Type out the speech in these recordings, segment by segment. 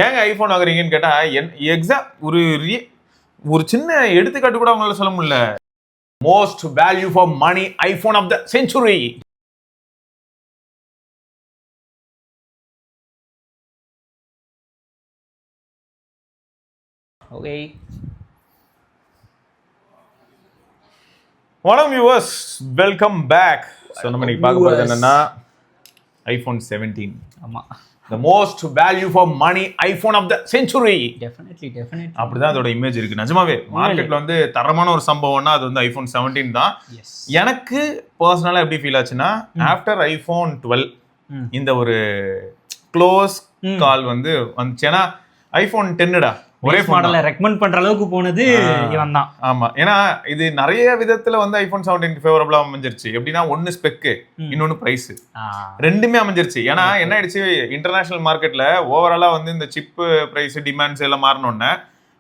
ஏங்க ஐபோன் வாங்குறீங்கன்னு கேட்டா எக்ஸாம் ஒரு சின்ன எடுத்துக்காட்டு கூட அவங்களால சொல்ல முடியல. Most value for money iPhone of the century. Okay, வணக்கம் வியூவர்ஸ், வெல்கம் பேக். ஸோ நம்ம இன்னைக்கு பார்க்க போகிறது என்னன்னா ஐபோன் 17. ஆமா, the most value for money iPhone of the century. Definitely அப்படிதான் அதோட இமேஜ் இருக்கு. நிஜமாவே மார்க்கெட்ல வந்து தரமான ஒரு சம்பவம்னா அது வந்து ஐபோன் 17 தான். எனக்கு பர்சனலா எப்படி ஃபீல் ஆச்சுன்னா, ஆஃப்டர் ஐபோன் 12 இந்த ஒரு க்ளோஸ் கால் வந்து வந்துச்சு. ஏன்னா ஐபோன் 10டா ஒரே மாடலை ரெக்கமெண்ட் பண்ற அளவுக்கு போனது இவன் தான். ஆமா, ஏன்னா இது நிறைய விதத்துல வந்து ஐபோன் 17 ஃபேவரபிளா அமைஞ்சிருச்சு. எப்படின்னா, ஒன்னு ஸ்பெக்கு, இன்னொன்னு பிரைஸ், ரெண்டுமே அமைஞ்சிருச்சு. ஏன்னா என்ன ஆயிடுச்சு, இன்டர்நேஷனல் மார்க்கெட்ல ஓவராலா வந்து இந்த சிப் பிரைஸ் டிமாண்ட்ஸ் எல்லாம் மாறணும்னா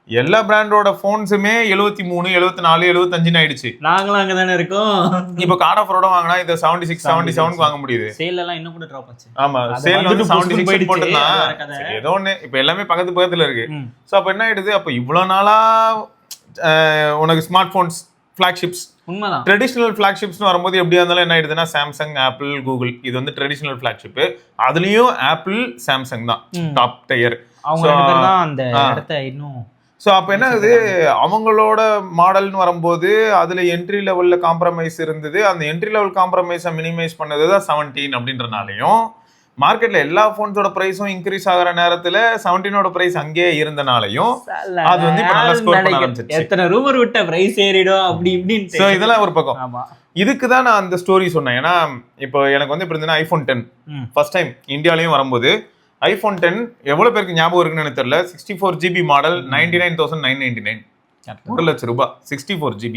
எல்லா பிராண்டோட போன்ஸுமே 73, 74, 75 ஆயிடுச்சு. நாங்களும் அங்கதானே இருக்கோம். இப்ப கார்ட் ஆஃபரோட வாங்கினா இதை 76, 77 வாங்க முடியுது. சேல் எல்லாம் இன்னும் கூட டிராப் ஆச்சு. ஆமா, சேல் வந்து 76 போட்டுதான் ஏதோ ஒண்ணு. இப்ப எல்லாமே பக்கத்துல இருக்கு. சோ அப்ப என்ன ஆயிடுது, அப்ப இவ்வளவு நாளா உனக்கு ஸ்மார்ட் போன்ஸ் பிளாக்ஷிப்ஸ், உண்மைதான், ட்ரெடிஷனல் பிளாக்ஷிப்ஸ்னு வரும்போது எப்படியா இருந்தாலும் என்ன ஆயிடுதுன்னா, சாம்சங், ஆப்பிள், கூகுள், இது வந்து ட்ரெடிஷனல் பிளாக்ஷிப். அதுலயும் ஆப்பிள், சாம்சங் தான் டாப் டயர். அவங்க ரெண்டு பேர் தான் அந்த இடத்தை இன்னும். ஸோ அப்போ என்ன ஆகுது, அவங்களோட மாடல்னு வரும்போது அதில் என்ட்ரி லெவலில் காம்ப்ரமைஸ் இருந்தது. அந்த என்ட்ரி லெவல் காம்ப்ரமைஸை மினிமைஸ் பண்ணது தான் 17 அப்படின்றனாலையும், மார்க்கெட்டில் எல்லா ஃபோன்ஸோட ப்ரைஸும் இன்க்ரீஸ் ஆகிற நேரத்தில் 17ஓட ப்ரைஸ் அங்கேயே இருந்தனாலையும் அது வந்து இப்போ நல்லா ஸ்கோர் பண்ண ஆரம்பிச்சிருச்சு. எத்தனை ரூமர் விட்ட ப்ரைஸ் ஏறிடும் அப்படி இப்படின்னு. ஸோ இதெல்லாம் ஒரு பக்கம். இதுக்கு தான் நான் அந்த ஸ்டோரி சொன்னேன். ஏன்னா இப்போ எனக்கு வந்து இப்படி இருந்ததுன்னா, ஐபோன் 10 ஃபர்ஸ்ட் டைம் இந்தியாலையும் வரும்போது, ஐபோன் 10 எவ்வளவு பேருக்கு ஞாபகம் இருக்குன்னு எனக்கு தெரியல. 64 GB மாடல் 99,999, 1 லட்சம் ரூபாய் 64 GB.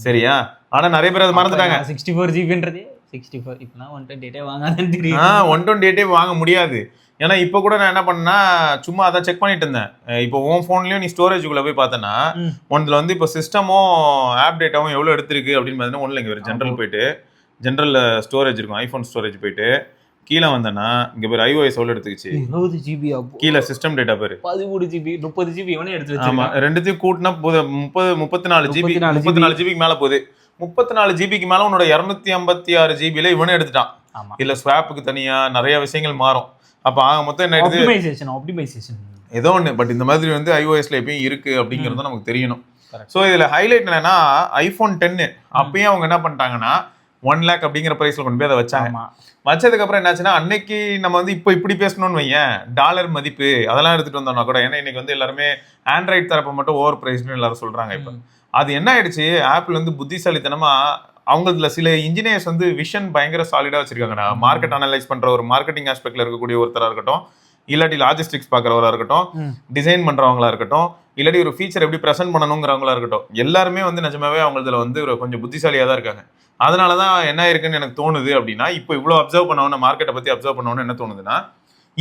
சரியா? ஆனா நிறைய பேர் அதை மறந்துட்டாங்க. 64 GBன்றதே 64 இப்பலாம் 128 வாங்காதன்னு தெரியும். 128 வாங்க முடியாது. ஏன்னா இப்ப கூட நான் என்ன பண்ணேன்னா, சும்மா அதான் செக் பண்ணிட்டு இருந்தேன். இப்போ உன் போன்லயும் நீ ஸ்டோரேஜுக்குள்ள போய் பார்த்தனா, ஒன்றுல வந்து இப்போ சிஸ்டமும் ஆப் டேட்டாவும் எவ்வளவு எடுத்திருக்கு அப்படின்னு பார்த்தீங்கன்னா, ஒன்றும் இல்லைங்க, ஜென்ரல் போயிட்டு ஜென்ரல் ஸ்டோரேஜ் இருக்கும், ஐபோன் ஸ்டோரேஜ் போயிட்டு கீழே வந்தனா இங்க பேர் iOS எவ்வளவு எடுத்துக்கிச்சு, 20 GB. கீழே சிஸ்டம் டேட்டா பேரு 13 GB 30 GB இவனே எடுத்து வச்சிருக்கான். ஆமா, ரெண்டுத்தையும் கூட்டினா 34 GB, 34 GBக்கு மேல போகுது. 34 GBக்கு மேல உன்னோட 256 GBல இவனே எடுத்துட்டான். இல்ல ஸ்வாப்புக்கு தனியா நிறைய விஷயங்கள் மாறும். அப்ப ஆக மொத்தம் என்ன ஆயிடுது, ஆப்டிமைசேஷன் ஏதோ ஒண்ணு. பட் இந்த மாதிரி வந்து iOSல எப்பயும் இருக்கு அப்படிங்கறது நமக்கு தெரியணும். சோ இதுல ஹைலைட் என்னன்னா, ஐபோன் 10 அப்பயும் அவங்க என்ன பண்ணிட்டாங்கன்னா 1 lakh அப்படிங்கிற பிரைஸ்ல கொண்டு போய் அதை வச்சாங்க. வச்சதுக்கு அப்புறம் என்னாச்சுன்னா, அன்னைக்கு நம்ம வந்து இப்போ இப்படி பேசணும்னு வையேன், டாலர் மதிப்பு அதெல்லாம் எடுத்துட்டு வந்தோம்னா கூட, ஏன்னா இன்னைக்கு வந்து எல்லாருமே ஆண்ட்ராய்ட் தரப்ப மட்டும் ஓவர் பிரைஸ்னு எல்லாரும் சொல்றாங்க. இப்போ அது என்ன ஆயிடுச்சு, ஆப்பிள் வந்து புத்திசாலித்தனமா அவங்களதுல சில இன்ஜினியர்ஸ் வந்து விஷன் பயங்கர சாலிடா வச்சிருக்காங்கடா. மார்க்கெட் அனலைஸ் பண்ற ஒரு மார்க்கெட்டிங் ஆஸ்பெக்ட்ல இருக்கக்கூடிய ஒருத்தரா இருக்கட்டும், இல்லாட்டி லாஜிஸ்டிக்ஸ் பாக்குறவரா இருக்கட்டும், டிசைன் பண்றவங்களா இருக்கட்டும், இல்லாட்டி ஒரு ஃபீச்சர் எப்படி ப்ரெசென்ட் பண்ணணுங்கிறவங்களா இருக்கட்டும், எல்லாருமே வந்து நிஜமாவே அவங்களதுல வந்து கொஞ்சம் புத்திசாலியா தான் இருக்காங்க. அதனாலதான் என்ன இருக்குன்னு எனக்கு தோணுது அப்படின்னா, இப்போ இவ்வளவு அப்சர்வ் பண்ணணும், மார்க்கெட்டை பத்தி அப்சர்வ் பண்ணணும்னு என்ன தோணுதுன்னா,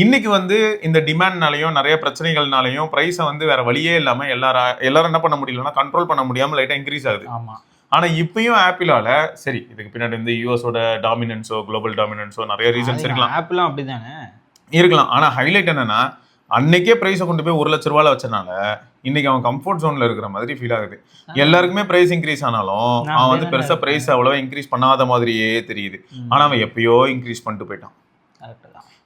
இன்னைக்கு வந்து இந்த டிமாண்ட்னாலையும் நிறைய பிரச்சனைகள்னாலையும் பிரைஸை வந்து வேற வழியே இல்லாம எல்லாரும் என்ன பண்ண முடியலன்னா, கண்ட்ரோல் பண்ண முடியாம லைட்டா இன்க்ரீஸ் ஆகுது. ஆனா இப்பயும் ஆப்பிளால, சரி இதுக்கு பின்னாடி வந்து யூஎஸோட டாமினன்ஸோ குளோபல் டாமினன்ஸோ நிறைய ரீசன்ஸ் இருக்கலாம், ஆப்பிளும் அப்படிதானே இருக்கலாம். ஆனா ஹைலைட் என்னன்னா, அன்னைக்கே பிரைஸை கொண்டு போய் 1 லட்ச ரூபாயில வச்சனால இன்னைக்கு அவன் கம்ஃபர்ட் ஜோன்ல இருக்கிற மாதிரி ஃபீல் ஆகுது. எல்லாருக்குமே பிரைஸ் இன்க்ரீஸ் ஆனாலும் அவன் வந்து பெருசா பிரைஸ் அவ்வளவா இன்க்ரீஸ் பண்ணாத மாதிரியே தெரியுது. ஆனா அவன் எப்பயோ இன்க்ரீஸ் பண்ணிட்டு போயிட்டான்.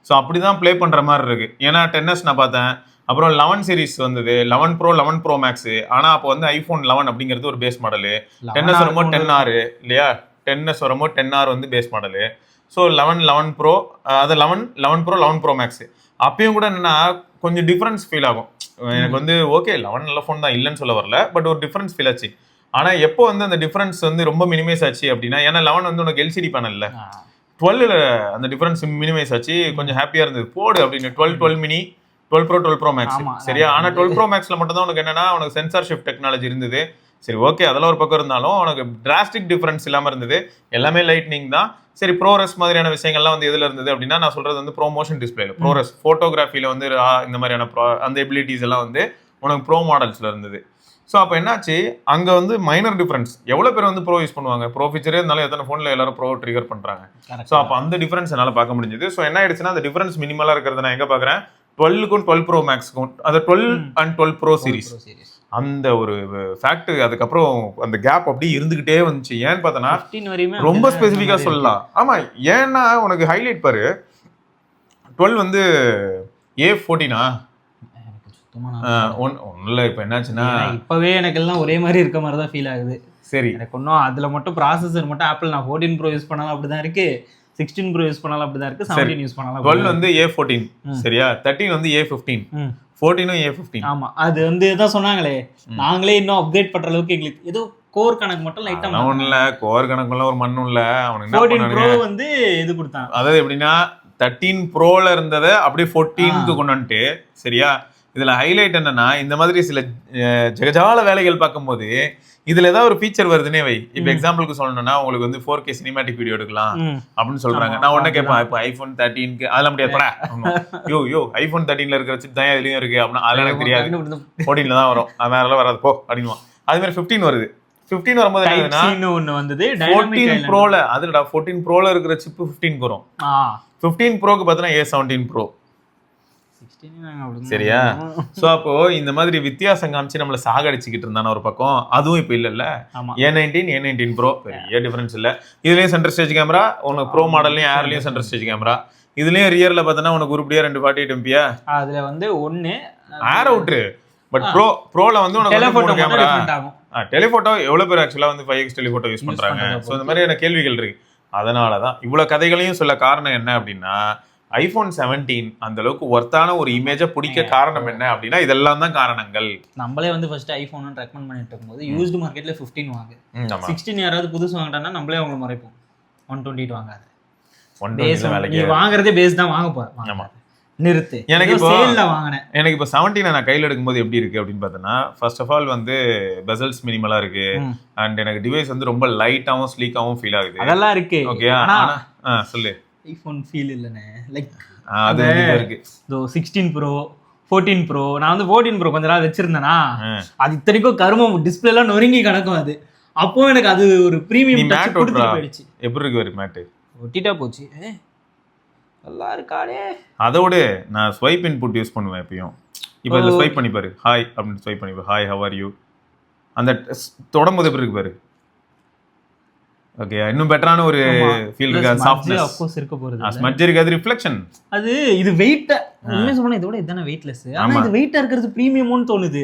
ஸோ அப்படிதான் பிளே பண்ற மாதிரி இருக்கு. ஏன்னா 10s நான் பார்த்தேன், அப்புறம் 11 சீரிஸ் வந்தது, 11 Pro 11 Pro Max. ஆனா அப்போ வந்து ஐபோன் 11 அப்படிங்கிறது ஒரு பேஸ் மாடலு, 10s வரும்போது 10R இல்லையா, 10s வரும்போது 10R வந்து பேஸ் மாடலு. ஸோ 11 Pro, அது 11 Pro 11 Pro Max. அப்பயும் கூட என்னன்னா கொஞ்சம் டிஃபரன்ஸ் ஃபீல் ஆகும் எனக்கு. வந்து ஓகே 11 நல்ல ஃபோன் தான், இல்லைன்னு சொல்ல வரல, பட் ஒரு டிஃபரன்ஸ் ஃபீல் ஆச்சு. ஆனா எப்போ வந்து அந்த டிஃபரன்ஸ் வந்து ரொம்ப மினிமைஸ் ஆச்சு அப்படின்னா, ஏன்னா 11 வந்து உனக்கு எல்சிடி பேனல்ல, 12ல அந்த டிஃபரன்ஸ் மினிமைஸ் ஆச்சு. கொஞ்சம் ஹாப்பியா இருந்தது, போடு அப்படின்னு. 12 மினி, 12 Pro 12 Pro Max சரியா. ஆனா 12 Pro Maxல மட்டும் தான் உனக்கு என்னன்னா, உனக்கு சென்சார் ஷிஃப்ட் டெக்னாலஜி இருந்தது. சரி ஓகே, அதெல்லாம் ஒரு பக்கம் இருந்தாலும் உனக்கு டிராஸ்டிக் டிஃபரன்ஸ் இல்லாம இருந்தது. எல்லாமே லைட்னிங் தான். சரி, ப்ரோரஸ் மாதிரியான விஷயங்கள்லாம் வந்து எதுல இருந்தது அப்படின்னா, நான் சொல்றது வந்து ப்ரோமோஷன் டிஸ்பிளேல, ப்ரோரஸ் போட்டோகிராஃபில வந்து இந்த மாதிரியான அந்த எபிலிட்டிஸ் எல்லாம் வந்து உனக்கு ப்ரோ மாடல்ஸ்ல இருந்தது. ஸோ அப்போ என்னாச்சு, அங்கே வந்து மைனர் டிஃபரன்ஸ். எவ்வளோ பேர் வந்து ப்ரோ யூஸ் பண்ணுவாங்க, ப்ரோ ஃபீச்சரே இருந்தாலும் எத்தனை ஃபோனில் எல்லாரும் ப்ரோ ட்ரிகர் பண்ணுறாங்க. ஸோ அப்போ அந்த டிஃபரன்ஸ் என்னால் பார்க்க முடிஞ்சது. ஸோ என்ன ஆயிடுச்சுன்னா, அந்த டிஃபரன்ஸ் மினிமலாக இருக்கிறத நான் எங்கே பார்க்குறேன், 12க்கும் 12 ப்ரோ மேக்ஸ்க்கும் அது 12 அண்ட் 12 ப்ரோ சீரிஸ் அந்த ஒரு ஃபேக்ட் அதுக்கப்புறம் அந்த கேப் அப்படியே இருந்துகிட்டே வந்துச்சு. ஏன்னு பார்த்தனா 15 வரையுமே ரொம்ப ஸ்பெசிஃபிக்கா சொல்லலாம். ஆமா, ஏன்னா உனக்கு ஹைலைட் பாரு 12 வந்து A14 ஒன்னும் இப்போ என்னாச்சுன்னா இப்பவே எனக்கு எல்லாம் ஒரே மாதிரி இருக்க மாதிரி தான் ஃபீல் ஆகுது. சரி, எனக்கு ஒன்றும் அதில் மட்டும் ப்ராசஸர் மட்டும் ஆப்பிள் நான் 14 ப்ரோ யூஸ் பண்ணாலும் அப்படிதான் இருக்கு, 16 ப்ரோ யூஸ் பண்ணாலும் அப்படிதான் இருக்கு, 17 யூஸ் பண்ணாலும் 12 வந்து A14 சரியா, 13 வந்து A15, 14 A15. ஆமா, அது வந்து தான் சொன்னாங்களே நாங்களே இன்னும் அப்கிரேட் பண்ற அளவுக்கு எங்களுக்கு ஏதோ கோர் கணக்கு மட்டும் லைட்டா ஒன்றும் இல்லை, கோர் கணக்குலாம் ஒரு மண்ணும் இல்லை. அவனுக்கு 14 ப்ரோ வந்து இது கொடுத்தான். அதாவது எப்படின்னா 13 ப்ரோல இருந்ததை அப்படியே 14க்கு கொண்டு வந்துட்டு சரியா. இதுல ஹைலைட் என்னன்னா இந்த மாதிரி சில ஜெகஜால வேலைகள் பார்க்கும்போது இதுல ஏதாவது ஒரு ஃபீச்சர் வருதுன்னே வை. இப்போ எக்ஸாம்பிளுக்கு சொல்லணும்னா உங்களுக்கு வந்து 4K சினிமேட்டிக் வீடியோ எடுக்கலாம் அப்படின்னு சொல்றாங்க. நான் உடனே கேட்பேன், இப்போ iPhone 13க்கு அதெல்லாம் முடியாதுப்பா. யோ iPhone 13ல இருக்கிற சிப் தான் இதுலயும் இருக்கு அப்படின்னா அதெல்லாம் எனக்கு தெரியாது, 14ல தான் வரும், அதனால வராது போ அப்படின்னுவான். அது மாதிரி 15 வருது. 15 வரும்போது ஒன்னு வந்தது 14 ப்ரோல அதுடா 14 ப்ரோல இருக்கிற சிப் 15க்கு வரும். 15 ப்ரோக்கு பார்த்தீங்கன்னா A17 ப்ரோ சரியா. சோ அப்போ இந்த மாதிரி வித்தியாசம் காமிச்சு நம்மள சாகடிச்சுக்கிட்டு இருந்தான ஒரு பக்கம், அதுவும் இப்ப இல்ல. A19 ப்ரோ பெரிய டிஃபரன்ஸ் இல்ல. இதுலயும் சென்டர் ஸ்டேஜ் கேமரா, உனக்கு ப்ரோ மாடல்லையும் ஏர்லயும் சென்டர் ஸ்டேஜ் கேமரா. இதுலயும் ரியர்ல பார்த்தனா உனக்கு உருப்படியா 248 MP அதுல வந்து ஒன்னு ஏர் அவுட்ரு. பட் ப்ரோல வந்து உனக்கு டெலிஃபோட்டோ கேமரா, டெலிஃபோட்டோ எவ்வளவு பேர் ஆக்சுவலா வந்து 5x டெலிஃபோட்டோ யூஸ் பண்றாங்க. சோ இந்த மாதிரியான கேள்விகள் இருக்கு. அதனாலதான் இவ்வளவு கதைகளையும் சொல்ல காரணம் என்ன அப்படின்னா iPhone 17 அந்த அளவுக்கு ஒர்த்தான ஒரு இமேஜை பிடிக்க காரணம் என்ன அப்படின்னா இதெல்லாம் தான் காரணங்கள். நம்மளே வந்து ஃபர்ஸ்ட் ஐபோன் ரெக்கமெண்ட் பண்ணிட்டு இருக்கும்போது யூஸ்டு மார்க்கெட்ல 15 வாங்க, 16 யாராவது புதுசு வாங்கிட்டாங்கன்னா நம்மளே அவங்களை மறைப்போம். 128 வாங்காது, நீ வாங்குறதே பேஸ் தான் வாங்க போறேன். நிறுத்து. எனக்கு இப்போ சேல்ல வாங்குனேன். எனக்கு இப்போ 17 நான் கையில் எடுக்கும்போது எப்படி இருக்கு அப்படின்னு பார்த்தோன்னா, ஃபர்ஸ்ட் ஆஃப் ஆல் வந்து பெசல்ஸ் மினிமலா இருக்கு அண்ட் எனக்கு டிவைஸ் வந்து ரொம்ப லைட்டாவும் ஸ்லீக்காவும் ஃபீல் ஆகுது. அதெல்லாம் இருக்கு ஓகே. ஆனா சொல்லு ஐபோன் ஃபீல் இல்லனே, லைக் அது இருக்கு. 16 ப்ரோ 14 ப்ரோ, நான் வந்து 14 ப்ரோ கொஞ்ச நாள் வச்சிருந்தேனா, அது இத்தனைக்கும் கருமம் டிஸ்பிளே எல்லாம் நொறுங்கி கிடக்கும். அது அப்போ எனக்கு அது ஒரு பிரீமியம் டச் கொடுத்துட்டு போயிடுச்சு. எப்படி இருக்கு ஒரு மேட் ஒட்டிட்டா போச்சு. நல்லா இருக்காடே. அதோட நான் ஸ்வைப் இன்புட் யூஸ் பண்ணுவேன் எப்பயும். இப்போ இதில் ஸ்வைப் பண்ணி பாரு, ஹாய் அப்படின்னு ஸ்வைப் பண்ணி பாரு, ஹாய் ஹவ் ஆர் யூ. அந்த தொடம்போது எப்படி இருக்கு பாரு. ஓகே, இன்னும் பெட்டரான ஒரு ஃபீல் இருக்கு. சாஃப்ட்னஸ் ஆஃப் கோர்ஸ் இருக்க போறது. ஸ்மட்ஜ் இருக்கு, அது ரிஃப்ளெக்ஷன். அது இது வெயிட் உண்மையா சொன்னா இதோட இதான வெயிட்லெஸ். ஆனா இது வெயிட்டா இருக்கிறது பிரீமியம்னு தோணுது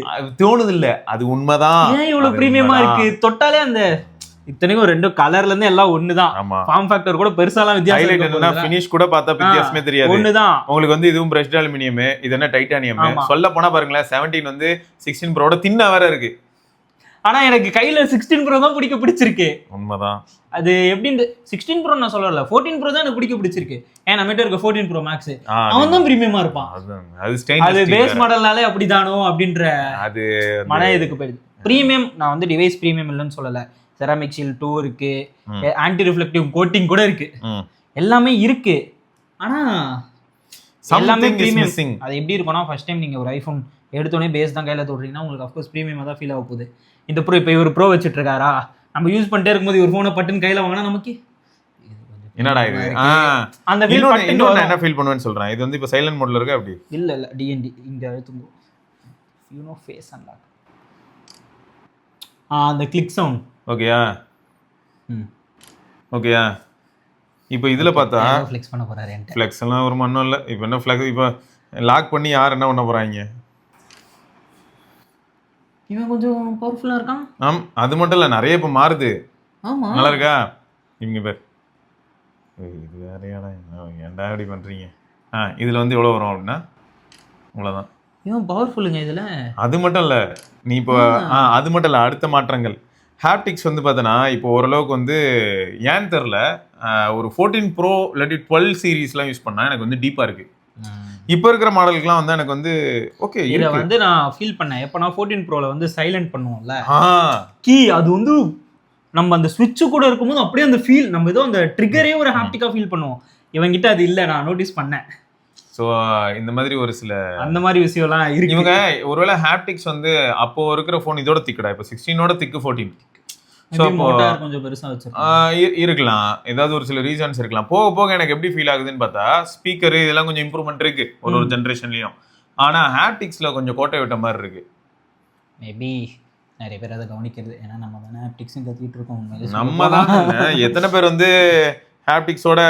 இல்ல. அது உண்மைதான். ஏன் இவ்வளவு பிரீமியமா இருக்கு? தொட்டாலே அந்த இத்தனைக்கும் ரெண்டு கலர்ல இருந்து எல்லாம் ஒண்ணுதான். ஃபார்ம் ஃபேக்டர் கூட பெருசாலாம் வித்தியாசம் இல்ல. என்னன்னா ஃபினிஷ் கூட பார்த்தா வித்தியாசமே தெரியாது. ஒண்ணுதான். உங்களுக்கு வந்து இதுவும் பிரஷ்ட் அலுமினியம், இது என்ன டைட்டானியம். சொல்ல போனா பாருங்களேன் 17 வந்து 16 ப்ரோட தின்னா வேற இருக்கு. ஆனா எனக்கு கையில 16 ப்ரோ தான் பிடிச்சிருக்கு. உண்மைதான். அது எப்படி 16 ப்ரோ நான் சொல்லல, 14 ப்ரோ தான் எனக்கு பிடிச்சிருக்கு. ஏன் நம்மகிட்ட இருக்க 14 ப்ரோ மேக்ஸ் அவன் தான் பிரீமியமா இருப்பான். அது பேஸ் மாடல்னாலே அப்படிதானோ அப்படின்ற அது மன இதுக்கு போயிடுது. பிரீமியம் நான் வந்து டிவைஸ் பிரீமியம் இல்லைன்னு சொல்லல. செராமிக் ஷீல்ட் 2 இருக்கு, ஆன்டி ரிஃப்ளெக்டிவ் கோட்டிங் கூட இருக்கு, எல்லாமே இருக்கு. ஆனா எல்லாமே பிரீமியம். அது எப்படி இருக்கும்னா ஃபர்ஸ்ட் டைம் நீங்க ஒரு ஐபோன் எடுத்தோடனே பேஸ் தான் கையில தொடுறீங்கன்னா உங்களுக்கு அஃப்கோர்ஸ் பிரீமியமா தான் ஃபீல் ஆக போகுது. இந்த ப்ரோ இப்போ இவர் ப்ரோ வச்சுட்டு இருக்காரா, நம்ம யூஸ் பண்ணிட்டே இருக்கும்போது ஒரு போனை பட்டுன்னு கையில வாங்கினா நமக்கு என்னடா இது அந்த ஃபீல் பட்டுன்னு நான் என்ன ஃபீல் பண்ணுவேன்னு சொல்றேன். இது வந்து இப்போ சைலண்ட் மோட்ல இருக்கு. அப்படி இல்ல டிஎன்டி இங்க அழுத்துங்க, யூ நோ ஃபேஸ் அன்லாக், அந்த கிளிக் சவுண்ட். ஓகேயா ஓகேயா. இப்போ இதுல பார்த்தா ஃப்ளெக்ஸ் பண்ண போறாரு. ஃப்ளெக்ஸ் எல்லாம் ஒரு மண்ணும் இல்ல. இப்போ என்ன ஃப்ளெக்ஸ் இப்போ லாக் பண்ணி யார் என்ன பண்ண போறாங்க. இவன் கொஞ்சம் பவர்ஃபுல்லா இருக்கான். அது மட்டும் இல்ல, நிறைய இப்ப மாறுது. ஆமா, நல்லா இருக்கா. இவங்க பேர் இது வேறையாடா, ஏன்டா இப்படி பண்றீங்க. இதுல வந்து எவ்வளவு வரும் அப்படின்னா அவ்வளவுதான். இவன் பவர்ஃபுல்லுங்க இதுல. அது மட்டும் இல்ல, நீ இப்போ அது மட்டும் இல்ல, அடுத்த மாற்றங்கள் ஹாப்டிக்ஸ் வந்து பார்த்தனா இப்போ ஓரளவுக்கு வந்து ஏன் தெரில, ஒரு 14 ப்ரோ இல்லாட்டி 12 சீரீஸ்லாம் யூஸ் பண்ணா எனக்கு வந்து டீப்பா இருக்கு. இப்போ இருக்கிற மாடலுக்குலாம் வந்து எனக்கு வந்து ஓகே இதை வந்து நான் ஃபீல் பண்ணேன். எப்போ நான் 14 ப்ரோல வந்து சைலண்ட் பண்ணுவோம்ல கீ, அது வந்து நம்ம அந்த ஸ்விட்ச் கூட இருக்கும்போது அப்படியே அந்த ஃபீல், நம்ம ஏதோ அந்த ட்ரிகரே ஒரு ஹாப்டிக்கா ஃபீல் பண்ணுவோம். இவங்கிட்ட அது இல்லை, நான் நோட்டீஸ் பண்ணேன். ஸோ இந்த மாதிரி ஒரு சில அந்த மாதிரி விஷயம்லாம் இருக்கு. இவங்க ஒருவேளை ஹாப்டிக்ஸ் வந்து அப்போ இருக்கிற ஃபோன் இதோட திக்கடா, இப்போ 16ஓட திக்கு 14. ஸோ மோட்டார் கொஞ்சம் பெருசா வச்சிருக்காங்க. இருக்கலாம், ஏதாவது ஒரு சில ரீசன்ஸ் இருக்கலாம். போக போக எனக்கு எப்படி ஃபீல் ஆகுதுன்னு பார்த்தா ஸ்பீக்கர் இதெல்லாம் கொஞ்சம் இம்ப்ரூவ்மெண்ட் இருக்கு ஒரு ஜென்ரேஷன்லயும். ஆனா ஹாப்டிக்ஸ்ல கொஞ்சம் கோட்டை விட்ட மாதிரி இருக்கு. மேபி நிறைய பேர் அதை கவனிக்கிறது, ஏன்னா நம்ம தானே ஹாப்டிக்ஸும் கத்திட்டு இருக்கோம். நம்ம தான் எத்தனை பேர் வந்து ஹாப்டிக்ஸோட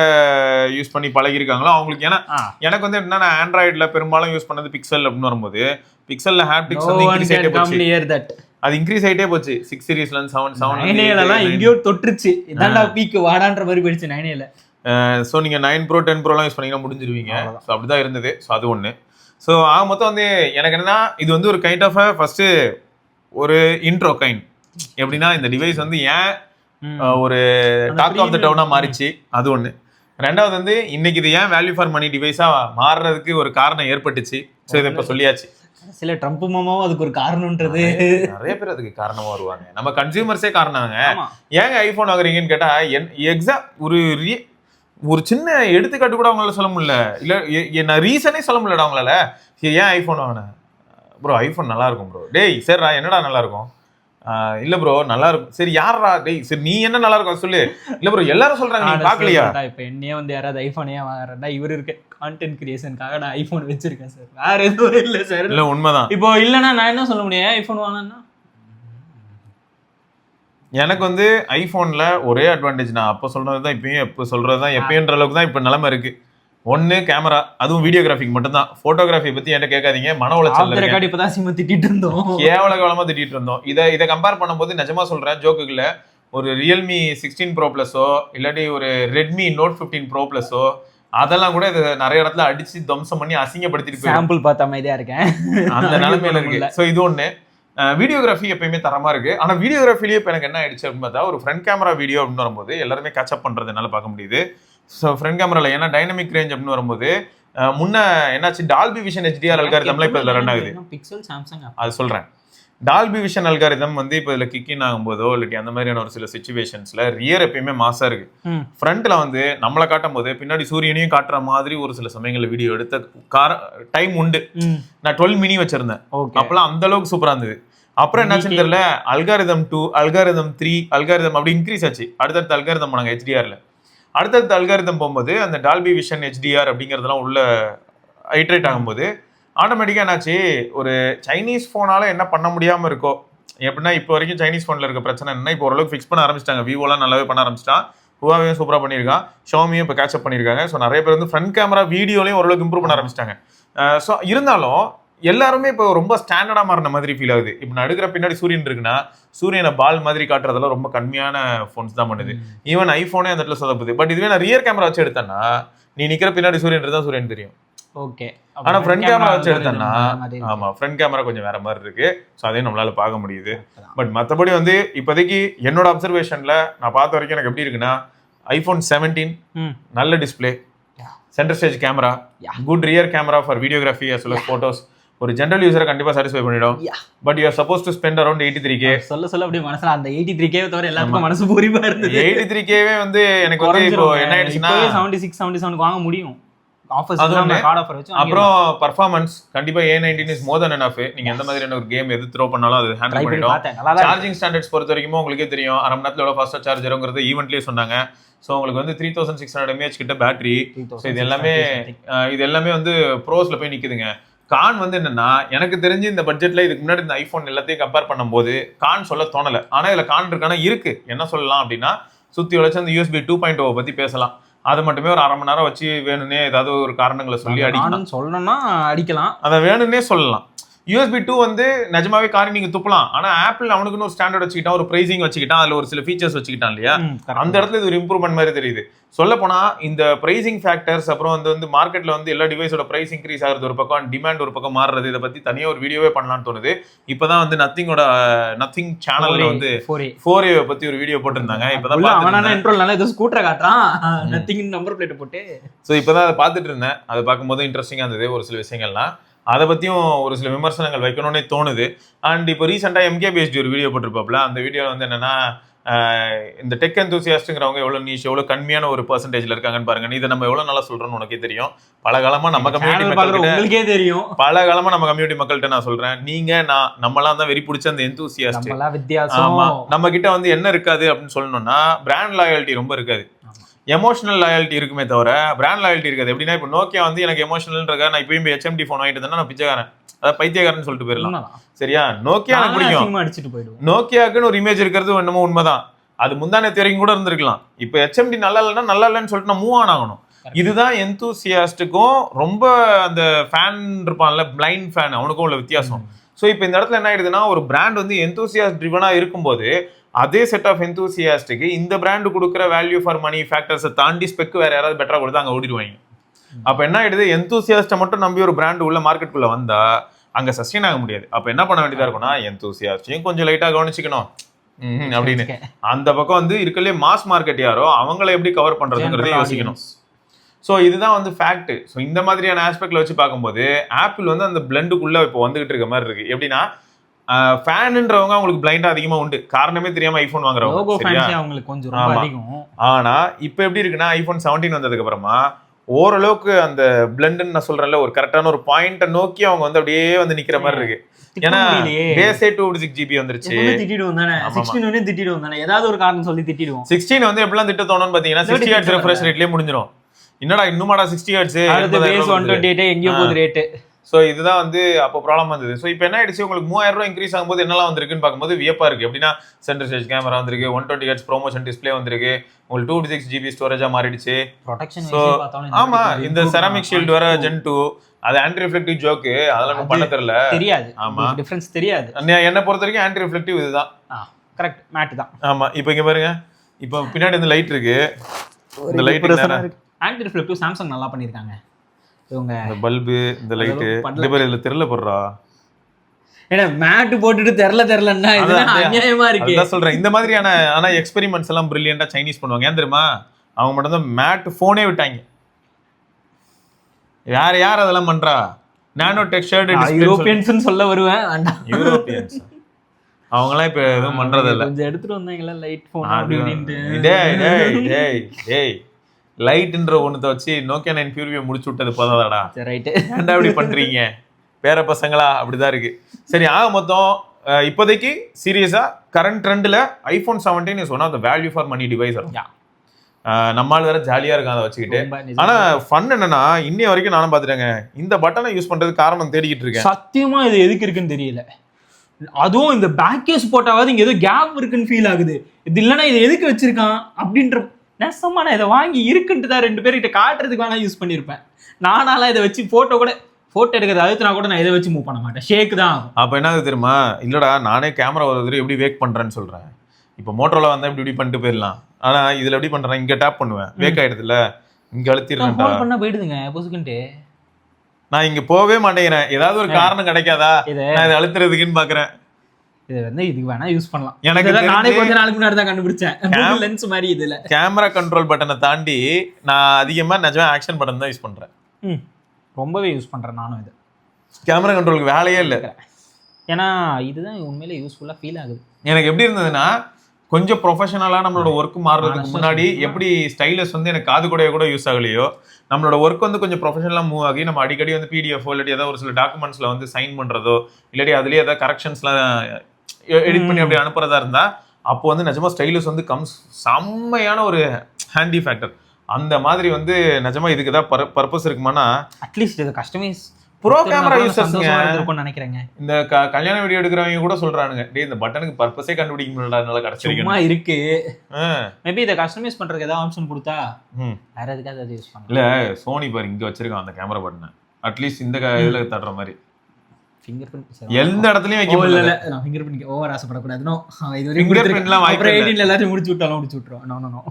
யூஸ் பண்ணி பழகிருக்காங்களோ அவங்களுக்கு. ஏன்னா எனக்கு வந்து என்னன்னா ஆண்ட்ராய்டுல பெரும்பாலும் யூஸ் பண்ணது பிக்சல் அப்படின்னு வரும்போது பிக்சல்ல ஹாப்டிக்ஸ் வந்து இன்க்ரீஸ் ஆயிட்டே போச்சு. அது இன்க்ரீஸ் ஆயிட்டே போச்சு 6 சீரிஸ்ல இருந்து 7 எல்லாம் எங்கேயோ தொட்டுருச்சு. இதான்டா பீக் வாடான்ற மாதிரி போயிடுச்சு 9A. ஸோ நீங்க 9 Pro 10 Pro எல்லாம் யூஸ் பண்ணீங்கன்னா முடிஞ்சிருவீங்க. ஸோ அப்படிதான் இருந்தது. ஸோ அது ஒண்ணு. ஸோ ஆக மொத்தம் வந்து எனக்கு என்னன்னா இது வந்து ஒரு கைண்ட் ஆஃப் ஃபர்ஸ்ட் ஒரு இன்ட்ரோ கைண்ட். எப்படின்னா இந்த டிவைஸ் வந்து ஏன் ஒரு டாக் ஆஃப் த டவுனா மாறிச்சு அது ஒண்ணு. ரெண்டாவது வந்து இன்னைக்கு இது ஏன் வேல்யூ ஃபார் மணி டிவைஸா மாறுறதுக்கு ஒரு காரணம் ஏற்பட்டுச்சு. ஸோ இதை இப்ப சொல்லியாச்சு. சில ட்ரம்ப் மாமாவும் அதுக்கு ஒரு காரணம்ன்றது நிறைய பேர் அதுக்கு காரணமா வருவாங்க. நம்ம கன்சியூமர்ஸே காரணங்க. ஏங்க ஐபோன் வாங்குறீங்கன்னு கேட்டா எக்ஸாம் ஒரு சின்ன எடுத்துக்காட்டு கூட அவங்களால சொல்ல முடியல. இல்ல ரீசனே சொல்ல முடியலடா அவங்களால. ஏன் ஐபோன் வாங்கினேன் ப்ரோ, ஐபோன் நல்லா இருக்கும் ப்ரோ. டேய் சரிடா என்னடா நல்லா இருக்கும்? இல்ல ப்ரோ நல்லா இருக்கும். சரி யாரா டேய் சரி நீ என்ன நல்லா இருக்கும் சொல்லு. இல்ல ப்ரோ எல்லாரும் சொல்றாங்க நீ பாக்கலையா? இப்ப என்னையே வந்து யாராவது ஐபோனே வாங்குறா இவரு இருக்க கான்டென்ட் கிரியேஷனுக்காக நான் ஐபோன் வச்சிருக்கேன் சார், வேற எதுவும் இல்ல சார். இல்ல உண்மைதான். இப்போ இல்லன்னா நான் என்ன சொல்ல முடியும்? ஐபோன் வாங்கினா எனக்கு வந்து ஐபோன்ல ஒரே அட்வான்டேஜ் நான் அப்ப சொல்றதுதான் இப்பயும் எப்ப சொல்றதுதான் எப்பயுன்ற அளவுக்கு தான் இப்ப நிலைமை இருக்கு. ஒன்னு கேமரா, அதுவும் வீடியோகிராஃபிக்கு மட்டும் தான். போட்டோகிராஃபி பத்தி என்கிட்ட கேட்காதீங்க, மன உளைச்சல். இப்பதான் சிம்ம திட்டிட்டு இருந்தோம், கேவலமா திட்டிட்டு இருந்தோம். இதை கம்பேர் பண்ணும்போது நிஜமா சொல்றேன் ஜோக்குல ஒரு ரியல்மி 16 Pro Plusஓ இல்லாட்டி ஒரு ரெட்மி Note 15 Pro Plusஓ அதெல்லாம் கூட இது நிறைய இடத்துல அடிச்சு துவம்சம் பண்ணி அசிங்கப்படுத்திட்டு சாம்பிள் பார்த்த மாதிரியா இருக்கேன் அந்த நிலைமையில இருக்கு. ஸோ இது ஒண்ணு. வீடியோகிராஃபி எப்பயுமே தரமா இருக்கு. ஆனா வீடியோகிராஃபிலேயே இப்போ எனக்கு என்ன ஆயிடுச்சு அப்படின்னு பார்த்தா ஒரு ஃப்ரண்ட் கேமரா வீடியோ அப்படின்னு வரும்போது எல்லாருமே கேட்சப் பண்றதுனால பார்க்க முடியுது. ஸோ ஃப்ரண்ட் கேமரால ஏன்னா டைனமிக் ரேஞ்ச் அப்படின்னு வரும்போது முன்ன என்னாச்சு டால்பி விஷன் ஹெச்டிஆர் அல்காரிதம்ல இப்போ இதுல ரன் ஆகுது. பிக்சல் சாம்சங் அது சொல்றேன். டால்பி விஷன் அல்காரிதம் வந்து இப்போ இதுல கிக்கின் ஆகும்போதோ இல்லாட்டி அந்த மாதிரியான ஒரு சில சிச்சுவேஷன்ஸ்ல ரியர் எப்பயுமே மாசா இருக்கு. ஃப்ரண்ட்ல வந்து நம்மளை காட்டும் போது பின்னாடி சூரியனையும் காட்டுற மாதிரி ஒரு சில சமயங்கள்ல வீடியோ எடுத்த டைம் உண்டு. நான் 12 மினி வச்சிருந்தேன் அப்பெல்லாம் அந்த அளவுக்கு சூப்பரா இருந்தது. அப்புறம் என்னாச்சுன்னு தெரியல, அல்காரிதம் 2 அல்காரிதம் 3 அல்காரிதம் அப்படி இன்க்ரீஸ் ஆச்சு. அடுத்தடுத்த அல்காரிதம் போனாங்க ஹெச்டிஆர்ல. அடுத்தடுத்த அல்காரிதம் போகும்போது அந்த டால்பி விஷன் ஹெச்டிஆர் அப்படிங்கிறதுலாம் உள்ள ஐட்ரேட் ஆகும்போது ஆட்டோமேட்டிக்கா என்னாச்சு, ஒரு சைனீஸ் போனால என்ன பண்ண முடியாம இருக்கோ எப்படின்னா இப்போ வரைக்கும் சைனீஸ் போன்ல இருக்க பிரச்சனை என்ன, இப்போ ஓரளவுக்கு ஃபிக்ஸ் பண்ண ஆரம்பிச்சிட்டாங்க. விவோலாம் நல்லாவே பண்ண ஆரம்பிச்சிட்டான், ஹுவாவேயும் சூப்பரா பண்ணியிருக்கான், ஷாமியும் இப்போ கேட்சப் பண்ணியிருக்காங்க. ஸோ நிறைய பேர் வந்து ஃப்ரண்ட் கேமரா வீடியோலையும் ஓரளவுக்கு இம்ப்ரூவ் பண்ண ஆரம்பிச்சிட்டாங்க. ஸோ இருந்தாலும் எல்லாருமே இப்போ ரொம்ப ஸ்டாண்டர்டா மாறின மாதிரி ஃபீல் ஆகுது. இப்போ நான் எடுக்கிற பின்னாடி சூரியன் இருக்குன்னா சூரியனை பால் மாதிரி காட்டுறதெல்லாம் ரொம்ப கம்மியான ஃபோன்ஸ் தான் பண்ணுது. ஈவன் ஐபோனே அந்த இடத்துல சொதப்புது. பட் இதுவே நான் ரியர் கேமரா வச்சு எடுத்தேன்னா நீ நிக்கிற பின்னாடி சூரியன் இருந்தா சூரியன் தெரியும். ஓகே. ஆனா ஃப்ரண்ட் கேமரா வச்சு எடுத்தேன்னா ஆமா ஃப்ரண்ட் கேமரா கொஞ்சம் வேற மாதிரி இருக்கு. ஸோ அதையும் நம்மளால பார்க்க முடியுது. பட் மற்றபடி வந்து இப்போதைக்கு என்னோட அப்சர்வேஷன்ல நான் பார்த்த வரைக்கும் எனக்கு எப்படி இருக்குன்னா ஐபோன் 17 நல்ல display, centre stage camera, good rear camera for videography as well as photos. ஒரு ஜெனரல் யூசரை கண்டிப்பா சாட்டிஸ்ஃபை பண்ணிடும். But you are suppose to spend around 83K. சொல்ல அப்படியே மனசுல அந்த 83K தவிர எல்லாத்துக்கும் மனசு பூரிப்பா இருந்தது. 83K வந்து எனக்கு வந்து இப்போ என்ன ஆயிடுச்சுன்னா 76 77 வாங்க முடியும். ஆஃபர்ஸ் எல்லாம் கார்ட் ஆஃபர் வச்சு. அப்புறம் பெர்ஃபார்மன்ஸ் கண்டிப்பா A19 is more then enough. நீங்க எந்த மாதிரியான ஒரு கேம் எது த்ரோ பண்ணாலும் அது ஹேண்டில் பண்ணிடும். சார்ஜிங் ஸ்டாண்டர்ட்ஸ் பொறுத்த வரைக்கும் உங்களுக்கே தெரியும், அரை மணி நேரத்துல எவ்வளவு ஃபாஸ்டா சார்ஜ் ஆகுங்கிறது ஈவென்ட்லயே சொன்னாங்க. ஸோ உங்களுக்கு வந்து 3600 mAh கிட்ட பேட்டரி. இது எல்லாமே வந்து ப்ரோஸ்ல போய் நிக்குதுங்க. கான் வந்து என்னன்னா எனக்கு தெரிஞ்சு இந்த பட்ஜெட்ல இதுக்கு முன்னாடி இந்த ஐபோன் எல்லாத்தையும் கம்பேர் பண்ணும்போது கான் சொல்ல தோணல. ஆனா இதுல கான் இருக்கானா இருக்கு. என்ன சொல்லலாம் அப்படின்னா சுத்தி உழைச்சு அந்த USB 2.0 பத்தி பேசலாம். அதை மட்டுமே ஒரு அரை மணி நேரம் வச்சு வேணும்னே ஏதாவது ஒரு காரணங்களை சொல்லி அடிக்கலாம். சொல்லணும்னா அடிக்கலாம், அதை வேணும்னே சொல்லலாம். USB 2 வந்து நிஜமாவே காரி நீங்க துப்பலாம். ஆனா ஆப்பிள் அவனுக்குன்னு ஒரு ஸ்டாண்டர்ட் வச்சுக்கிட்டான், ஒரு பிரைசிங் வச்சுக்கிட்டான், அதுல ஒரு சில ஃபீச்சர்ஸ் வச்சுக்கிட்டான் இல்லையா? அந்த இடத்துல இது ஒரு இம்ப்ரூவ்மெண்ட் மாதிரி தெரியுது. சொல்ல போனா இந்த பிரைசிங் ஃபேக்டர்ஸ் அப்புறம் வந்து மார்க்கெட்ல வந்து எல்லா டிவைஸோட பிரைஸ் இன்க்ரீஸ் ஆகுறது ஒரு பக்கம், டிமாண்ட் ஒரு பக்கம் மாறுறது, இதை பத்தி தனியா ஒரு வீடியோவே பண்ணலாம்னு தோணுது. இப்பதான் வந்து நத்திங் சேனல்ல வந்து 4A பத்தி ஒரு வீடியோ போட்டிருந்தாங்க. இப்பதான் ஸ்கூட்டரை காட்டுறான் நத்திங் நம்பர் பிளேட் போட்டு. ஸோ இப்பதான் அதை பார்த்துட்டு இருந்தேன். அதை பார்க்கும்போது இன்ட்ரெஸ்டிங்கா இருந்தது ஒரு சில விஷயங்கள்லாம். அதை பத்தியும் ஒரு சில விமர்சனங்கள் வைக்கணும்னே தோணுது. அண்ட் இப்போ ரீசெண்டா MK பேஸ்ட் ஒரு வீடியோ போட்டிருப்பாப்ல. அந்த வீடியோ வந்து என்னன்னா இந்த டெக் எந்தூசியாஸ்ட்ங்கிறவங்க எவ்வளவு நீஷ் எவ்வளவு கம்மியான ஒரு பெர்சன்டேஜ்ல இருக்காங்கன்னு பாருங்க. இதை நம்ம எவ்வளவு நல்லா சொல்றோம்னு உனக்கே தெரியும். பல காலமா நம்ம கம்யூனிட்டி உங்களுக்கே தெரியும், பல காலமா நம்ம கம்யூனிட்டி மக்கள்கிட்ட நான் சொல்றேன், நீங்க நம்மளாம் தான் வெறி பிடிச்ச அந்த எந்தூசியாஸ்ட். நம்ம கிட்ட வந்து என்ன இருக்காது அப்படின்னு சொல்லணும்னா பிராண்ட் லாயல்ட்டி ரொம்ப இருக்காது, எமோஷனல் லாயல்ட்டி இருக்குமே தவிர பிராண்ட் லாயல்ட்டி இருக்காது. எப்படின்னா இப்போ நோக்கியா வந்து எனக்கு எமோஷனல்ன்றக்கா நான் இப்பயும் HMD ஃபோன் வாங்கிட்டு இருந்தேன்னா நான் பிச்சைக்காரன், அதாவது பைத்தியக்காரன்னு சொல்லிட்டு போயிடலாம். சரியா? நோக்கியா எனக்கு பிடிக்கும், நோக்கியாக்குன்னு ஒரு இமேஜ் இருக்கிறது என்னமோ உண்மைதான். அது முந்தானத்து வரைக்கும் கூட இருந்திருக்கலாம். இப்போ HMD நல்லா இல்லைன்னா நல்லா இல்லைன்னு சொல்லிட்டு நான் மூவ் ஆன் ஆகணும். இதுதான் எந்தூசியாஸ்டுக்கும் ரொம்ப அந்த ஃபேன் இருப்பான்ல பிளைண்ட் ஃபேன் அவனுக்கும் உள்ள வித்தியாசம். ஸோ இப்போ இந்த இடத்துல என்ன ஆயிடுதுன்னா, ஒரு பிராண்ட் வந்து எந்தூசியாஸ்ட் ட்ரிவனா இருக்கும்போது அதே செட் ஆஃப் எந்தூசியாஸ்டுக்கு இந்த பிராண்டு கொடுக்குற வேல்யூ ஃபார் மணி ஃபேக்டர்ஸை தாண்டி ஸ்பெக் வேற யாராவது பெட்டரா கொடுத்து அங்கே ஓடிடுவாங்க. அப்ப என்ன ஆயிடுது, எந்தூசியாஸ்ட்டை மட்டும் நம்பி ஒரு பிராண்ட் உள்ள மார்க்கெட்டுக்குள்ள வந்தா அங்க சஸ்டெயின் ஆக முடியாது. அப்ப என்ன பண்ண வேண்டியதா இருக்கும்னா, எந்தூசியாஸ்டையும் கொஞ்சம் லைட்டா கவனிச்சுக்கணும் அப்படின்னு. அந்த பக்கம் வந்து இருக்கலே மாஸ் மார்க்கெட் யாரோ அவங்களை எப்படி கவர் பண்றதுங்கிறத யோசிக்கணும். ஸோ இதுதான் வந்து ஃபேக்ட். ஸோ இந்த மாதிரியான ஆஸ்பெக்ட்ல வச்சு பார்க்கும்போது ஆப்பிள் வந்து அந்த பிளண்டுக்குள்ள இப்போ வந்துகிட்டு இருக்க மாதிரி இருக்கு. எப்படின்னா ஃபேன்ன்றவங்க அவங்களுக்கு பிளைண்டா அதிகமா உண்டு, காரணமே தெரியாம ஐபோன் வாங்குறவங்க. ஆனா இப்ப எப்படி இருக்குன்னா, ஐபோன் 17 வந்ததுக்கு அப்புறமா ஓரளவுக்கு அந்த பிளண்டுன்னு நான் சொல்றேன்ல, ஒரு கரெக்டான ஒரு பாயிண்ட நோக்கி அவங்க வந்து அப்படியே வந்து நிக்கிற மாதிரி இருக்கு. ஏன்னா பேஸே 256GB வந்துருச்சு. 16 வந்து எப்படிலாம் திட்ட தோணும்னு பாத்தீங்கன்னா 60 Hz refresh rateலயே முடிஞ்சிடும். என்னடா இன்னுமாடா 60 Hz, பேஸ் 128 எங்கேயோ போகுது ரேட். ஸோ இதுதான் வந்து அப்போ ப்ராப்ளம் வந்தது. ஸோ இப்போ என்ன ஆயிடுச்சு, உங்களுக்கு 3000 ரூபாய் இன்க்ரீஸ் ஆகும்போது என்னெல்லாம் வந்திருக்குன்னு பார்க்கும்போது வியப்பா இருக்கு. எப்படின்னா சென்டர் ஸ்டேஜ் கேமரா வந்திருக்கு, 120 Hz ப்ரோமோஷன் டிஸ்பிளே வந்திருக்கு, உங்களுக்கு 256GB ஸ்டோரேஜா மாறிடுச்சு. ஆமா, இந்த செராமிக் ஷீல்டு வர Gen 2, அது ஆன்டி ரிஃப்ளெக்டிவ் ஜோக்கு, அதெல்லாம் நம்ம பண்ண தெரியல, தெரியாது. ஆமா, டிஃபரன்ஸ் தெரியாது. என்ன பொறுத்த வரைக்கும் ஆன்டி ரிஃப்ளெக்டிவ் இதுதான், கரெக்ட், மேட் தான். ஆமா, இப்போ இங்க பாருங்க, இப்போ பின்னாடி இந்த லைட் இருக்கு, இந்த லைட் ஆன்டி ரிஃப்ளெக்டிவ் சாம்சங் நல்லா பண்ணிருக்காங்க. இவங்க இந்த பல்பு இந்த லைட் இந்த பேர் இதுல தெரியல போடுறா, ஏன்னா மேட் போட்டுட்டு தெரியலன்னா இது அநியாயமா இருக்கு. அதான் சொல்றேன், இந்த மாதிரியான ஆனா எக்ஸ்பெரிமெண்ட்ஸ் எல்லாம் பிரில்லியண்டா சைனீஸ் பண்ணுவாங்க. ஏன் தெரியுமா, அவங்க மட்டும் தான் மேட் போனே விட்டாங்க. யார் அதெல்லாம் பண்றா? நானோ டெக்ஸ்சர்டு யூரோப்பியன்ஸ் சொல்ல வருவேன், யூரோப்பியன்ஸ் அவங்கலாம் இப்ப எதுவும் பண்றது இல்ல. கொஞ்சம் எடுத்துட்டு வந்தாங்களா லைட் போன் அப்படின்ட்டு. டேய் டேய் லைட்ன்ற ஒண்ணு வச்சு நோக்கியா 9 பியூரியை முடிச்சு விட்டது போதாதாடா? ரைட்டு, ஏன்டா இப்படி பண்றீங்க பேர பசங்களா? அப்படிதான் இருக்கு. சரி, ஆக மொத்தம் இப்போதைக்கு சீரியஸா கரண்ட் ட்ரெண்ட்ல iPhone 17 is one of the value for money device. நம்மால் வேற ஜாலியா இருக்கும் அதை வச்சுக்கிட்டு. ஆனா ஃபன் என்னன்னா, இன்னைய வரைக்கும் நானும் பாத்துட்டேங்க, இந்த பட்டனை யூஸ் பண்றது காரணம் தேடிக்கிட்டு இருக்கேன். சத்தியமா இது எதுக்கு இருக்குன்னு தெரியல. அதுவும் இந்த பேக் கேஸ் போட்டாவது இங்க ஏதோ கேப் இருக்குன்னு ஃபீல் ஆகுது. இது இல்லைன்னா இது எதுக்கு வச்சிருக்கான் அப்படின்ற நெசமா நான் இதை வாங்கி இருக்குன்ட்டு தான் 2 பேர்கிட்ட காட்டுறதுக்கு வேணா யூஸ் பண்ணியிருப்பேன். நானாலாம் இதை வச்சு போட்டோ எடுக்கிறது அழுத்தினா கூட நான் இதை வச்சு மூவ் பண்ண மாட்டேன், ஷேக் தான். அப்போ என்ன தெரியுமா, இல்லடா நானே கேமரா ஒரு எப்படி வேக் பண்றேன்னு சொல்றேன். இப்போ மோட்டோல வந்தா இப்படி பண்ணிட்டு போயிடலாம், ஆனா இதுல எப்படி பண்றேன், இங்க டேப் பண்ணுவேன், வேக் ஆயிடுதுல, இங்க அழுத்திடுறேன் பண்ண போயிடுதுங்க பொசுக்குன்ட்டு. நான் இங்க போவே மாட்டேங்கிறேன், ஏதாவது ஒரு காரணம் கிடைக்காதா நான் இதை அழுத்துறதுக்குன்னு பாக்குறேன். இது வந்து இதுக்கு வேணா யூஸ் பண்ணலாம். எனக்கு நானே கொஞ்ச நாளுக்கு முன்னாடி தான் கண்டுபிடிச்சேன், லென்ஸ் மாதிரி இதுல கேமரா கண்ட்ரோல் பட்டனை தாண்டி நான் அதிகமா நிஜமா ஆக்ஷன் பட்டன் தான் யூஸ் பண்றேன். ரொம்பவே யூஸ் பண்றேன் நானும். இது கேமரா கண்ட்ரோலுக்கு வேலையே இல்லை, ஏன்னா இதுதான் உண்மையிலே யூஸ்ஃபுல்லா ஃபீல் ஆகுது. எனக்கு எப்படி இருந்ததுன்னா, கொஞ்சம் ப்ரொஃபஷனலா நம்மளோட ஒர்க் மாறுறதுக்கு முன்னாடி எப்படி ஸ்டைலஸ் வந்து எனக்கு காது கூட யூஸ் ஆகலையோ, நம்மளோட ஒர்க் வந்து கொஞ்சம் ப்ரொஃபஷனலா மூவ் ஆகி நம்ம அடிக்கடி வந்து PDF இல்லாட்டி ஏதாவது ஒரு சில டாக்குமெண்ட்ஸ்ல வந்து சைன் பண்றதோ இல்லாட்டி அதுலயே ஏதாவது கரெக்ஷன்ஸ்லாம் எடிட் பண்ணி அப்படி அனுப்புறதா இருந்தா, அப்போ வந்து நிஜமா ஸ்டைலஸ் வந்து செம்மையான ஒரு ஹேண்டி ஃபேக்டர். அந்த மாதிரி வந்து நிஜமா இதுக்கு தான் பர்பஸ் இருக்குமானா, அட்லீஸ்ட் இது கஸ்டமைஸ் ப்ரோ கேமரா யூசர்ஸ்ங்க இருக்கும்னு நினைக்கிறேங்க. இந்த கல்யாண வீடியோ எடுக்கிறவங்க கூட சொல்றானுங்க, டேய் இந்த பட்டனுக்கு பர்பஸே கண்டுபிடிக்க முடியலனால கிடைச்சிருக்கு. சும்மா இருக்கு, மேபி இத கஸ்டமைஸ் பண்றதுக்கு ஏதாவது ஆப்ஷன் கொடுத்தா வேற எதுக்காவது அதை யூஸ் பண்ணலாம். இல்ல சோனி பாரு இங்க வச்சிருக்கான் அந்த கேமரா பட்டனை, அட்லீஸ்ட் இந்த இதுல தட்டுற மாதிரி ஃபிங்கர் பிரிண்ட் எந்த இடத்துலயும் வைக்க முடியல. நான் ஃபிங்கர் பிரிண்ட் ஓவர் ஆசைப்படக்கூடாது. நோ, இது வரைக்கும் ஃபிங்கர் பிரிண்ட்லாம் வாய்ப்பு இல்ல. 18ல எல்லாரும் முடிச்சு விட்டுறோம். நோ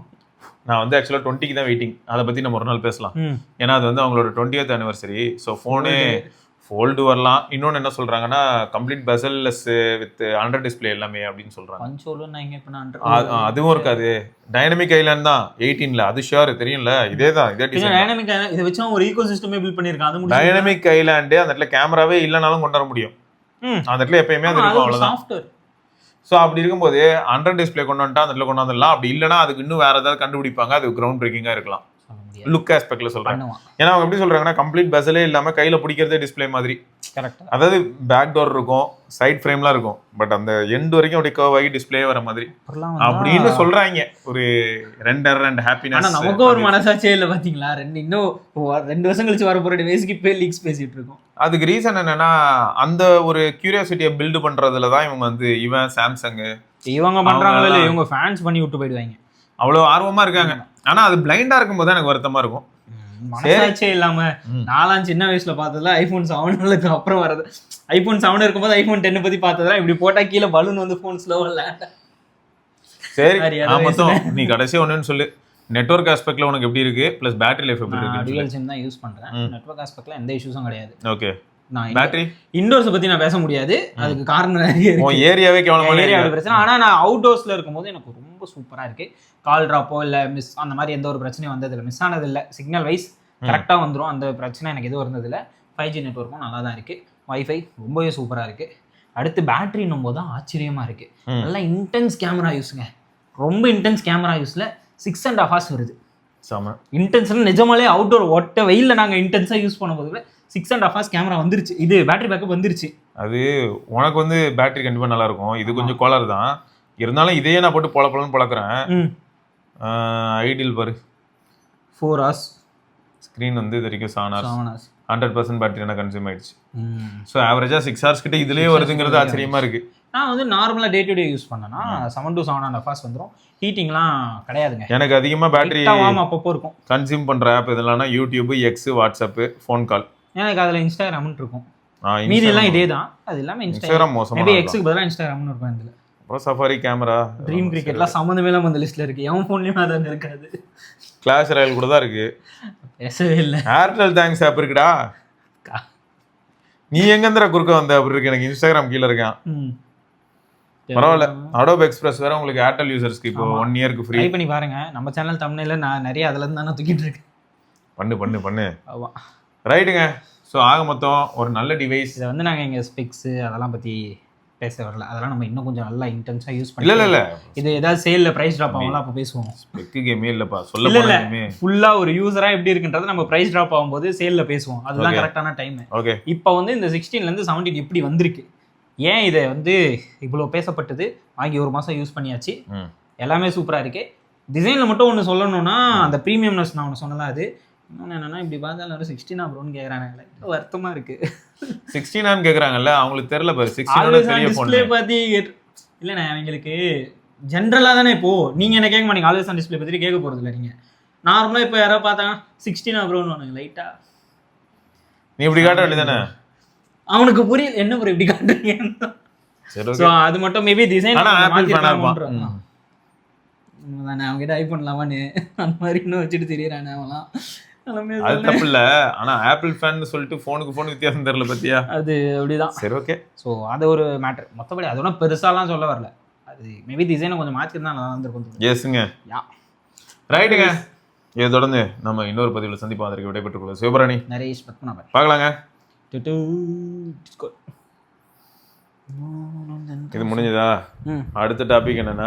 நான் வந்து ஆக்சுவலா 20க்கு தான் வெயிட்டிங். அதை பத்தி நம்ம ஒரு நாள் பேசலாம். ஏன்னா அது வந்து அவங்களோட 20th anniversary. ஸோ ஃபோனே ஃபோல்டு வரலாம். இன்னொன்று என்ன சொல்றாங்கன்னா, complete bezel-less with under display எல்லாமே அப்படின்னு சொல்றாங்க. அதுவும் இருக்காது, டைனமிக் ஐலாண்ட் தான் 18ல, அது ஷியோர் தெரியும்ல. இதே தான், இதே டிசைன் டைனமிக் ஐலாண்ட். இதை வச்சு ஒரு ஈகோசிஸ்டமே பில்ட் பண்ணிருக்காங்க. அது டைனமிக் ஐலாண்ட் அந்த இடத்துல கேமராவே இல்லைனாலும் கொண்டு வர முடியும். அந்த இடத்துல எப்பயுமே அது இருக்கும், அவ்வளவுதான். ஸோ அப்படி இருக்கும்போது அண்டர் டிஸ்பிளே கொண்டு வந்துட்டா அந்த இடத்துல கொண்டு வந்துடலாம். அப்படி இல்லைன்னா அதுக்கு இன்னும் வேற ஏதாவது கண்டுபிடிப்பாங்க, அது கிரவுண்ட் பிரேக்கிங்கா இருக்கலாம். லுக் ஆஸ்பெக்ட்ல சொல்றாங்க. ஏன்னா அவங்க எப்படி சொல்றாங்கன்னா கம்ப்ளீட் பெசலே இல்லாம கையில பிடிக்கிறதே டிஸ்பிளே மாதிரி. கரெக்ட். அதாவது பேக் டோர் இருக்கும், சைட் ஃப்ரேம்லாம் இருக்கும், பட் அந்த எண்ட் வரைக்கும் அப்படியே கர்வ் ஆகி டிஸ்பிளே வர மாதிரி அப்படின்னு சொல்றாங்க. ஒரு ரெண்டு ஹாப்பினஸ். ஆனா நமக்கு ஒரு மனசாட்சியே இல்ல பாத்தீங்களா? இன்னும் 2 வருஷம் கழிச்சு வர போற டிவைஸ்க்கு இப்ப லீக்ஸ் பேசிட்டு இருக்கோம். அதுக்கு ரீசன் என்னன்னா அந்த ஒரு கியூரியாசிட்டியை பில்டு பண்றதுல தான் இவங்க வந்து சாம்சங் இவங்க பண்றாங்களே இல்ல, இவங்க ஃபேன்ஸ் பண்ணி விட்டு போயிடுவாங்க. அவ்வளவு ஆர்வமா இருக்காங்க. ஆனா அது பிளைண்டா இருக்கும்போது எனக்கு வருத்தமா இருக்கும். மனசாட்சியே இல்லாம நாலாம் சின்ன வயசுல பார்த்ததுல iPhone 7 அப்புறம் வரது. iPhone 7 இருக்கும்போது iPhone 10 பத்தி பார்த்ததுல இப்படி போட்டா கீழே பலூன் வந்து போன் ஸ்லோவா இல்ல. சரி மொத்தம் நீ கடைசியா ஒண்ணுன்னு சொல்லு. நெட்வொர்க் ஆஸ்பெக்ட்ல உனக்கு எப்படி இருக்கு, பிளஸ் பேட்டரி லைஃப் எப்படி இருக்கு? டூயல் சிம் தான் யூஸ் பண்றேன். நெட்வொர்க் ஆஸ்பெக்ட்ல எந்த இஷ்யூஸும் கிடையாது. ஓகே. நான் பேட்டரி இன்டோர்ஸ் பத்தி நான் பேச முடியாது, அதுக்கு காரணம் நிறைய இருக்கு. உன் ஏரியாவே கேவலமான ஏரியாவோட பிரச்சனை. ஆனா நான் அவுட்டோர்ஸ்ல இருக்கும்போது எனக்கு ரொம்ப சூப்பரா இருக்கு. கால் டிராப்போ இல்ல மிஸ் அந்த மாதிரி எந்த ஒரு பிரச்சனையும் வந்தது இல்லை, மிஸ் ஆனது இல்லை. சிக்னல் வைஸ் கரெக்டா வந்துடும், அந்த பிரச்சனை எனக்கு எதுவும் இருந்தது இல்லை. 5G நெட்வொர்க்கும் நல்லா தான் இருக்கு. வைஃபை ரொம்பவே சூப்பரா இருக்கு. அடுத்து பேட்டரின்னும் போது தான் ஆச்சரியமா இருக்கு. நல்லா இன்டென்ஸ் கேமரா யூஸுங்க, ரொம்ப இன்டென்ஸ் கேமரா யூஸ்ல 6.5 hours வருது. இன்டென்ஸ்ல நிஜமாலே அவுட்டோர் ஒட்ட வெயில்ல நாங்க இன்டென்ஸா யூஸ் பண்ணும்போது 6.5 hours கேமரா வந்துருச்சு. இது பேட்டரி பேக்கப் வந்துருச்சு. அது உனக்கு வந்து பேட்டரி கண்டிப்பா நல்லா இருக்கும். இது கொஞ்சம் கோளாறு தான் இருந்தாலும் இதையே நான் போட்டு பொலப்பலன்னு பழக்கிறேன். ஐடியல் பாரு 4 hours, ஸ்க்ரீன் வந்து இது வரைக்கும் 7 hours, 100% பேட்டரி என்ன கன்சியூம் ஆயிடுச்சு. ஸோ ஆவரேஜா 6 hours கிட்ட இதுலயே வருதுங்கிறது ஆச்சரியமா இருக்கு. நான் வந்து நார்மலா டே டு டே யூஸ் பண்ணேன்னா 7 to 7.5 hours வந்துடும். ஹீட்டிங்லாம் கிடையாதுங்க. எனக்கு அதிகமா பேட்டரி அப்பப்போ இருக்கும். கன்சியூம் பண்ற ஆப் இதெல்லாம் YouTube, X, WhatsApp, phone call. எனக்கு அதுல இன்ஸ்டாகிராம்னு இருக்கும். மீதி எல்லாம் இதே தான். அது இல்லாம இன்ஸ்டாகிராம் மோசமா மேபி எக்ஸ்க்கு பதிலா இன்ஸ்டாகிராம்னு இருக்கும். இதுல அப்புறம் சஃபாரி கேமரா, ட்ரீம் கிரிக்கெட்லாம் சம்மந்தமே இல்லாம அந்த லிஸ்ட்ல இருக்கு. எவன் ஃபோன்லயும் அதான் இருக்காது. கிளாஷ் ராயல் கூட தான் இருக்கு. பேசவே இல்லை. ஏர்டெல் தேங்க்ஸ் ஆப் இருக்குடா. நீ எங்கந்திர குறுக்க வந்த அப்படி இருக்கு. எனக்கு இன்ஸ்டாகிராம் கீழே இருக்கான். பரவாயில்ல. அடோப் எக்ஸ்பிரஸ் வேற உங்களுக்கு ஏர்டெல் யூசர்ஸ்க்கு இப்போ 1 இயர்க்கு ஃப்ரீ. ட்ரை பண்ணி பாருங்க. நம்ம சேனல் தம்ப்நெயில்ல நான் நிறைய அதுல இருந்து தான தூக்கிட்டு இருக்கேன். பண்ணு ஆமா ரைட்டுங்க. ஸோ ஆக மொத்தம் ஒரு நல்ல டிவைஸ். இதை வந்து நாங்கள் எங்கள் ஸ்பெக்ஸ் அதெல்லாம் பற்றி பேச வரல. அதெல்லாம் நம்ம இன்னும் கொஞ்சம் நல்லா இன்டென்ஸாக யூஸ் பண்ணி இல்லை இது ஏதாவது சேலில் ப்ரைஸ் ட்ராப் ஆகும்லாம் அப்போ பேசுவோம். ஸ்பெக்கு கேமே இல்லைப்பா, சொல்ல ஃபுல்லாக ஒரு யூஸராக எப்படி இருக்குன்றது நம்ம ப்ரைஸ் ட்ராப் ஆகும்போது சேலில் பேசுவோம். அதுதான் கரெக்டான டைம். ஓகே. இப்போ வந்து இந்த 16லேருந்து 17 எப்படி வந்திருக்கு, ஏன் இதை வந்து இவ்வளோ பேசப்பட்டது, வாங்கி 1 மாதம் யூஸ் பண்ணியாச்சு, எல்லாமே சூப்பராக இருக்கு. டிசைனில் மட்டும் ஒன்று சொல்லணும்னா அந்த ப்ரீமியம்னஸ் நான் ஒன்று சொன்னலாம். அது இன்னொன்று என்னன்னா இப்படி பார்த்தா எல்லாரும் 16 ப்ரோன்னு கேட்குறாங்க. வருத்தமாக இருக்கு. 16 கேட்குறாங்கல்ல, அவங்களுக்கு தெரியல பாரு. 16 பார்த்து இல்லைண்ணே அவங்களுக்கு ஜென்ரலாக தானே. இப்போ நீங்கள் என்ன கேட்க மாட்டீங்க, ஆல்வேஸ் ஆன் டிஸ்பிளே பற்றி கேட்க போகிறது இல்லை. நீங்கள் நார்மலாக இப்போ யாராவது பார்த்தாங்க 16 ப்ரோன்னு வாங்க லைட்டா. நீ இப்படி காட்ட வேண்டியதானே, அவனுக்கு புரியல என்ன ப்ரோ இப்படி காட்டுறீங்க. ஸோ அது மட்டும் மேபி டிசைன் அவங்ககிட்ட ஐபோன் 11 அந்த மாதிரி இன்னும் வச்சுட்டு தெரியறானே அவன்லாம். அது தப்பு இல்ல. ஆனா ஆப்பிள் ஃபேன் சொல்லிட்டு போனுக்கு போன் வித்தியாசம் தெரியல பத்தியா. அது அப்படிதான். சரி ஓகே. ஸோ அது ஒரு மேட்டர். மற்றபடி அதோட பெருசாலாம் சொல்ல வரல. அது மேபி டிசைனை கொஞ்சம் மாற்றிருந்தா நல்லா இருந்திருக்கும். எஸ்ங்க. ரைட்டுங்க. இதை தொடர்ந்து நம்ம இன்னொரு பதிவில் சந்திப்போம். அதற்கு விடைபெற்றுக் கொள்ளும் சிவபரணி, நரேஷ், பத்மநாபன். பார்க்கலாங்க. இது முடிஞ்சதா? அடுத்த டாபிக் என்னன்னா